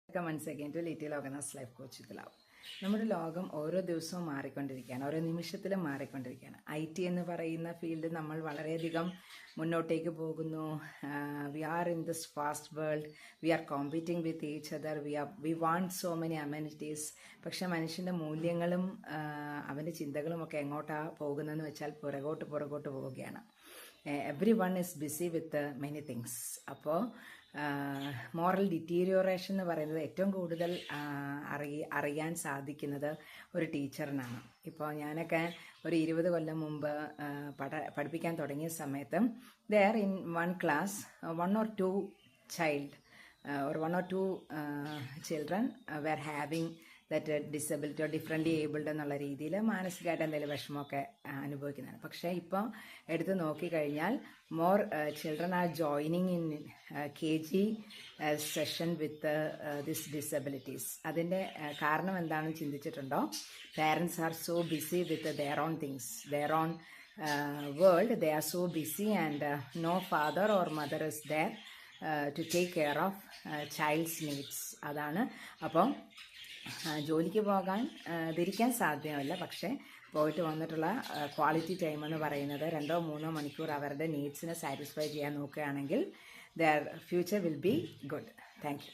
Once again to Little Organized Life Coach with Love. നമ്മുടെ ലോകം ഓരോ ദിവസവും മാറിക്കൊണ്ടിരിക്കുകയാണ്, ഓരോ നിമിഷത്തിലും മാറിക്കൊണ്ടിരിക്കുകയാണ്. IT എന്ന് പറയുന്ന ഫീൽഡ് നമ്മൾ വളരെയധികം മുന്നോട്ടേക്ക് പോകുന്നു. We are in this fast world, we are competing with each other, we want so many amenities. പക്ഷെ മനുഷ്യൻ്റെ മൂല്യങ്ങളും അവൻ്റെ ചിന്തകളും ഒക്കെ എങ്ങോട്ടാണ് പോകുന്നതെന്ന് വെച്ചാൽ പുറകോട്ട് പോവുകയാണ്. Every one is busy with many things. അപ്പോൾ മോറൽ ഡിറ്റീരിയോറേഷൻ എന്ന് പറയുന്നത് ഏറ്റവും കൂടുതൽ അറിയാൻ സാധിക്കുന്നത് ഒരു ടീച്ചറിനാണ്. ഇപ്പോൾ ഞാനൊക്കെ ഒരു 20 കൊല്ലം മുമ്പ് പഠിപ്പിക്കാൻ തുടങ്ങിയ സമയത്ത് there in one class 1 or 2 child or 1 or 2 children were having that disability or differently abled എന്നുള്ള രീതിയിൽ മാനസികമായിട്ട് എന്തെങ്കിലും വിഷമമൊക്കെ അനുഭവിക്കുന്നതാണ്. പക്ഷേ ഇപ്പോൾ എടുത്ത് നോക്കിക്കഴിഞ്ഞാൽ more children are joining in KG session with this disabilities. അതിൻ്റെ കാരണം എന്താണെന്ന് ചിന്തിച്ചിട്ടുണ്ടോ? Parents are so busy with their own things, their own world. They are so busy and no father or mother is there to take care of childs needs. അതാണ്. അപ്പം ജോലിക്ക് പോകാൻ ധരിക്കാൻ സാധ്യമല്ല, പക്ഷേ പോയിട്ട് വന്നിട്ടുള്ള ക്വാളിറ്റി ടൈം എന്ന് പറയുന്നത് 2-3 മണിക്കൂർ അവരുടെ നീഡ്സിനെ സാറ്റിസ്ഫൈ ചെയ്യാൻ നോക്കുകയാണെങ്കിൽ their future will be good. Thank U.